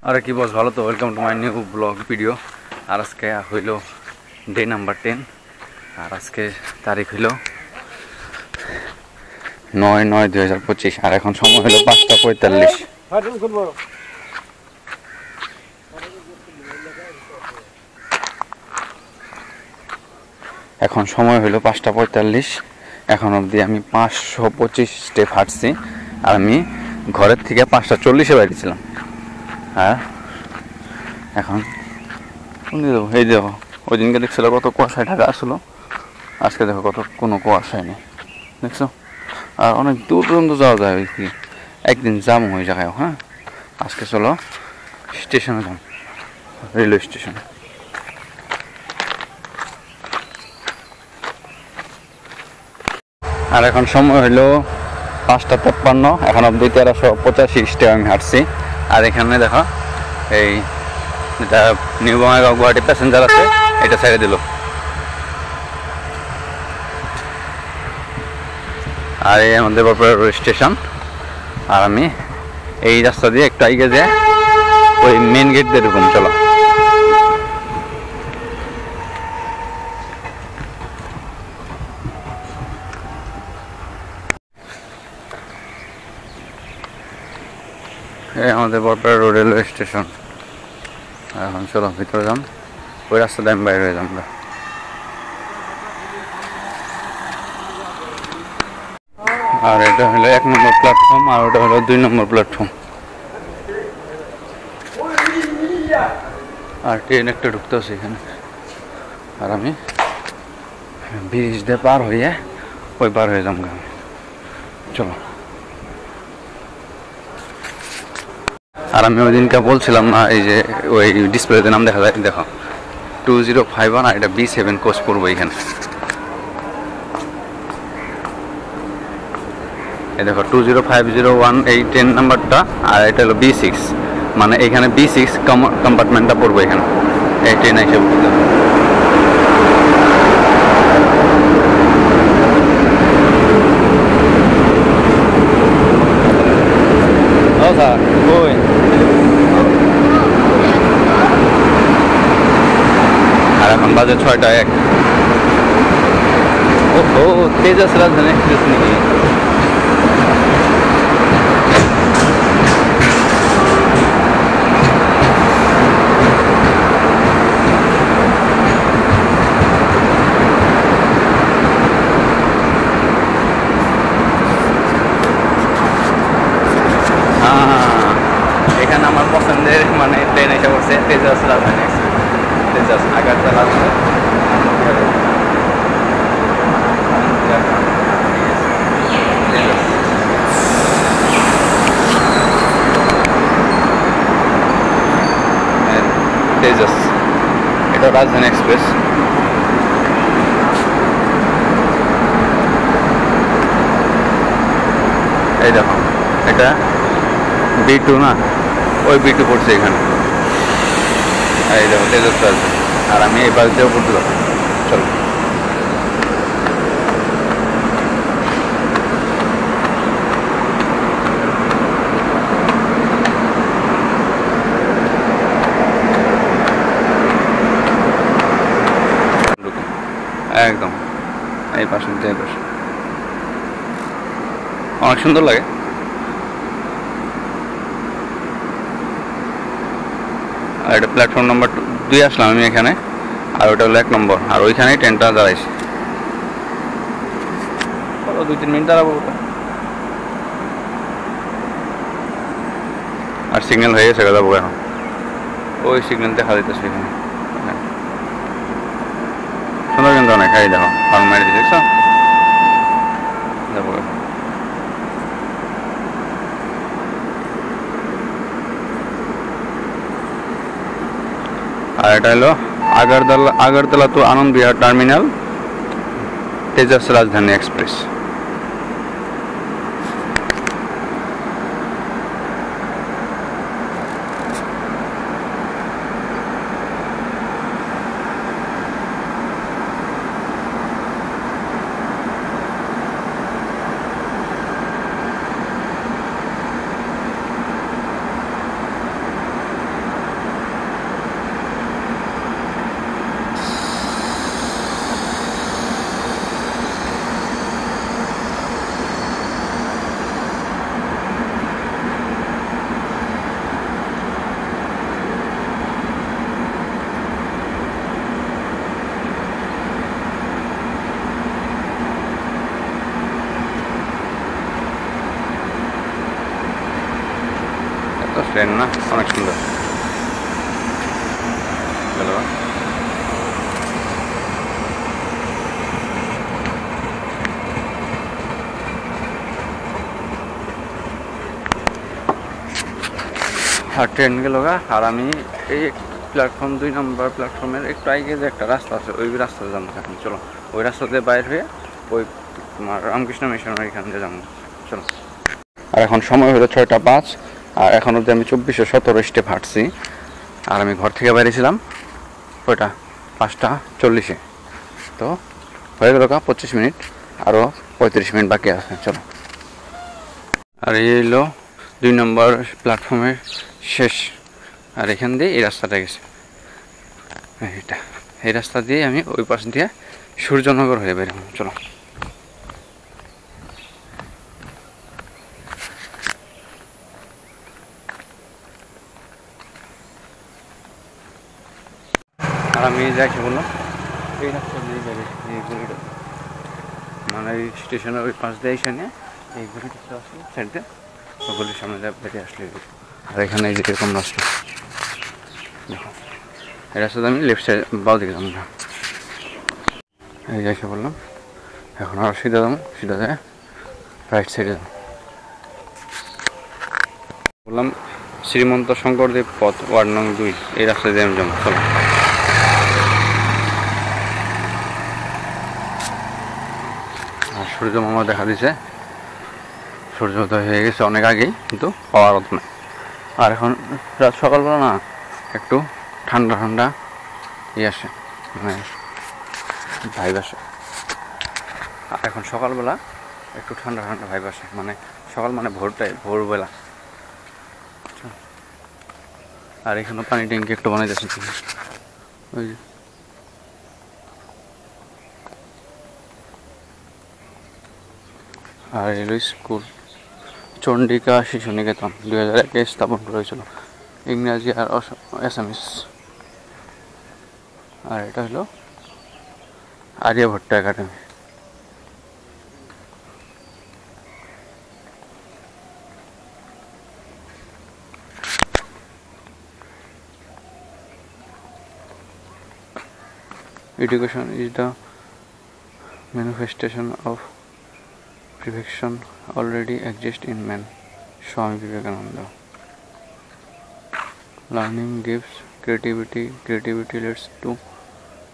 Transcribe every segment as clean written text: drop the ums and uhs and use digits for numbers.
আরে কি বস, ভালো তো? Welcome to my new blog video. আর আজকে হইল ডে নাম্বার 10। আর আজকে তারিখ হইল 9/9/2025। আর এখন সময় হলো 5টা 45। এখন সময় হইল 5টা 45। এখন অবধি আমি 525 স্টেপ হাঁটছি। আর আমি ঘরের থেকে 5টা 40-এ বেরিয়েছিলাম। আর এখন এই দেখো, ওই দিনকে দেখছিল কত কুয়াশায় ঢাকা আসলো, আজকে দেখো কত কোনো কুয়াশায় নেই, দেখছো? আর অনেক দূর পর্যন্ত যাওয়া যায় ওই কি, একদিন যাবো ওই জায়গায়। হ্যাঁ, আজকে চলো স্টেশনে যাম, রেলওয়ে স্টেশনে। আর এখন সময় হইলো 5টা 53। এখন অব্দি 1385 স্টেপ আমি হাঁটছি। আর এখানে দেখো, এই যেটা নিউ বঙ্গাইগাঁও গুয়াহাটি প্যাসেঞ্জার আছে, এটা ছেড়ে দিল। আর এই আমাদের রেলওয়ে স্টেশন। আর আমি এই রাস্তা দিয়ে একটু আগে যে ওই মেন গেট দিয়ে ঢুকুম, চলো। এই আমাদের বরপাড়া রোড রেলওয়ে স্টেশন। এখন চলো ভিতরে যাম, ওই রাস্তা দিয়ে আমি বাইরে হয়ে যাম। আর এটা হলো 1 নম্বর প্ল্যাটফর্ম, আর ওটা হলো 2 নম্বর প্ল্যাটফর্ম। আর ট্রেন একটা ঢুকতেছে এখানে। আর আমি ব্রিজ দিয়ে পার হয়ে ওই পার হয়ে যাম গ্রামে, চলো। আর আমি ওই দিনকে বলছিলাম না, এই যে ওই ডিসপ্লেতে নাম দেখা যায়, দেখো 2051। আর এটা B7 কোচ পড়বো এখানে। এই দেখো 20501 এই ট্রেন নাম্বারটা, আর এটা হলো B6, মানে এখানে B6 কম্পার্টমেন্টটা পড়বো এখানে, এই ট্রেন হিসেবে। আর এখন বাজে 6টা 1। ও তেজাস রাজধানী এক্সপ্রেস নাকি? এখানে আমার পছন্দের মানে ট্রেন এসে পড়ছে, তেজাস রাজধানী এক্সপ্রেস। তেজাস আগারতলা। তেজাস, এটা রাজধানী এক্সপ্রেস। এই দেখো, এটা B2 না, ওই B2 পড়ছে এখানে। এই দেখো তেজাস রাজধানী। আর আমি এই বাড়িতেও পড়তে যাবো, চলো। একদম এই পাশে, এই পাশে অনেক সুন্দর লাগে। আর এটা প্ল্যাটফর্ম নাম্বার 2 আসলাম আমি এখানে। আর ওটা হলো 1 নম্বর। আর ওইখানেই ট্রেনটা দাঁড়াইছে। 2-3 মিনিট দাঁড়াবো ওটা। আর সিগন্যাল হয়ে গেছে, যাবো এখন। ওই সিগন্যাল দেখা দিতেছে এখানে, সুন্দর কিন্তু অনেক। এই দেখো হর্ন মারি দিচ্ছে, দেখছো? যাবো। আর এটা হলো আগরতলা টু আনন্দ বিহার টার্মিনাল, তেজাস রাজধানী এক্সপ্রেস। ট্রেন না অনেক সুন্দর। চলো আর ট্রেন গেল গা। আর আমি এই প্ল্যাটফর্ম 2 নম্বর প্ল্যাটফর্মের একটু আগে যে একটা রাস্তা আছে ওই রাস্তাতে যাবো এখন। চলো ওই রাস্তাতে বাইর হয়ে ওই তোমার রামকৃষ্ণ মিশনের এখান দিয়ে যাবো। চলো। আর এখন সময় হলো 6টা 5 আর এখন অবধি আমি 2417 স্টেপ হাঁটছি। আর আমি ঘর থেকে বেরিয়েছিলাম ওইটা 5টা 40-এ। তো হয়ে গেল 25 মিনিট, আরও 35 মিনিট বাকি আছে। চলো। আর এই হলো 2 নম্বর প্ল্যাটফর্মের শেষ। আর এখান দিয়ে এই রাস্তাটা গেছে, এইটা এই রাস্তা দিয়ে আমি ওই পাশ দিয়ে সূর্যনগর হয়ে বেরোবো। চলো। আর আমি যাইছি বললাম এই রাস্তা দিয়ে বেরিয়ে এই গলিটা, মানে এই স্টেশনের ওই পাশ দিয়ে এসে নিয়ে এই গলিটা আসলে সাইড দিয়ে ওই গলির সামনে যা বেরিয়ে আসলে। আর এখানে এই যে এরকম রাস্তা দেখো, এই রাস্তাতে আমি লেফট সাইড বাও দিকে যাবো না, এই যাইছে বললাম। এখন আর সিধা যাবো, সিধা যায় রাইট সাইডে যাবো বললাম। শ্রীমন্ত শঙ্করদেব পথ ওয়ার্ড নং 2 এই রাস্তায় দিয়ে আমি যাবো। চলো। আর সূর্য মামা দেখা দিছে, সূর্যোদয় হয়ে গেছে অনেক আগেই, কিন্তু পাওয়ার মতো না। আর এখন রাত সকালবেলা না একটু ঠান্ডা ঠান্ডা আসে, মানে ভাইব আসে। আর এখন সকালবেলা একটু ঠান্ডা ঠান্ডা ভাইব আসে, মানে সকাল মানে ভোরবেলা। আর এখানে পানি ট্যাঙ্কি একটু বানাইতেছে ওই যে। আর এলো স্কুল চন্ডিকা শিশু নিকেতন 2001-এ স্থাপন করা হয়েছিল, ইংরাজি আর আসামিস। আর এটা হলো Aryabhatta academy. Education is the manifestation of perfection already exists in man. Swami Vivekananda. Learning gives creativity, creativity leads to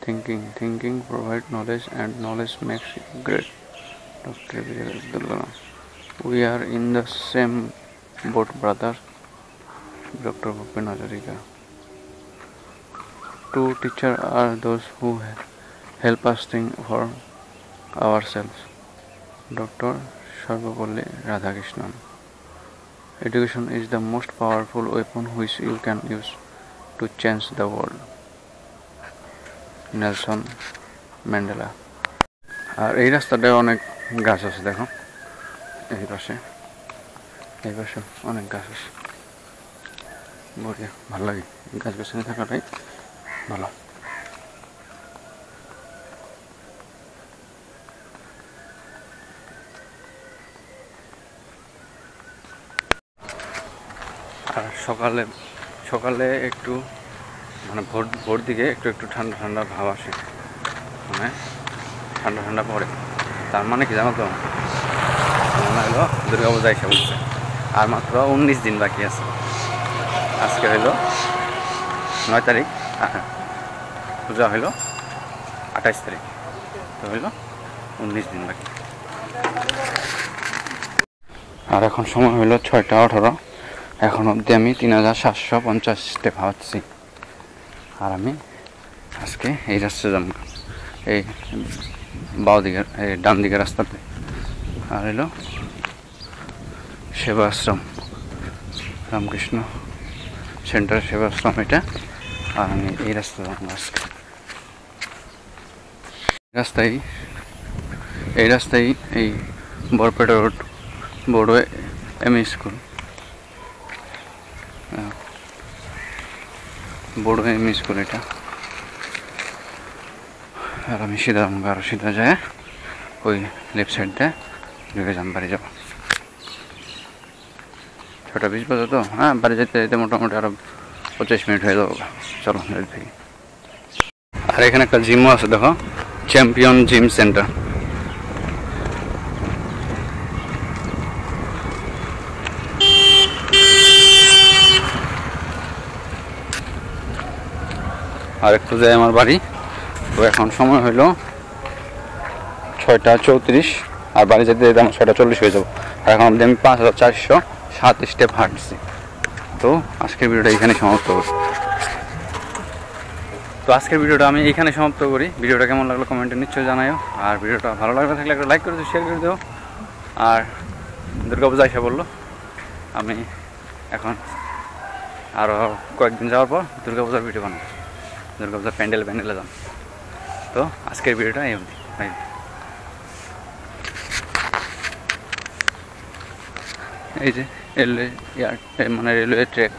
thinking, thinking provides knowledge, and knowledge makes you great. Dr. APJ Abdul Kalam. We are in the same boat, brother. Dr. Bhupen Hazarika. True teachers are those who help us think for ourselves. Dr. Sarvapalli Radhakrishnan. Education is the most powerful weapon which you can use to change the world. Nelson Mandela. আর এই রাস্তাটায় অনেক গাছ আছে দেখো, এই পাশে অনেক গাছ আছে, বঢ়িয়া ভালো লাগে। গাছ গাছালি থাকাটাই ভালো। আর সকালে একটু মানে ভোর দিকে একটু ঠান্ডা ঠান্ডা ভাব আসে, মানে ঠান্ডা ঠান্ডা পড়ে। তার মানে কি জানো তো, মনে হলো দুর্গা পূজা এসে বলছে। আর মাত্র 19 দিন বাকি আছে। আজকে হইল 9 তারিখ, পূজা হইল 28 তারিখ, তো হইল 19 দিন বাকি। আর এখন সময় হইল 6টা 18। এখন অবধি আমি 3750 স্টেপ হাঁটছি। আর আমি আজকে এই রাস্তায় যাব, এই বাঁ দিকের এই ডান দিকের রাস্তাতে। আর এলো সেবা আশ্রম, রামকৃষ্ণ সেন্টার সেবা আশ্রম এটা। আর আমি এই রাস্তা যাব আজকে। এই রাস্তায় এই Barpeta road Barua ME school, Barua ME school এটা। আর আমি সিধা আরো সিধা যায় ওই লেফট সাইডটা ঢুকে বাড়ি যাব। 6টা 20 বাজে তো, হ্যাঁ বাড়ি যেতে যেতে মোটামুটি আরও 25 মিনিট হয়ে যাবো। চলো রেডি থাকি। আর এখানে একটা জিমও আছে দেখো, চ্যাম্পিয়ন জিম সেন্টার। আর একটু যাই আমার বাড়ি। তো এখন সময় হইল 6টা 34, আর বাড়ি যেতে যেতে আমার 6টা 40 হয়ে যাবো। আর এখন অবধি আমি 5407 স্টেপ হাঁটছি। তো আজকের ভিডিওটা এখানে সমাপ্ত করি। আমি এখানে সমাপ্ত করি। ভিডিওটা কেমন লাগলো কমেন্টে নিশ্চয়ই জানাইও। আর ভিডিওটা ভালো লাগলে থাকলে একটা লাইক করে দিও, শেয়ার করে দিও। আর দুর্গাপূজা এসে বললো, আমি এখন আরও কয়েকদিন যাওয়ার পর দুর্গাপূজার ভিডিও বানাবো, দুর্গাপূজার প্যান্ডেলে যান। তো আজকের ভিডিওটা এই অবধি। এই যে রেলওয়ে মানে রেলওয়ে ট্র্যাক।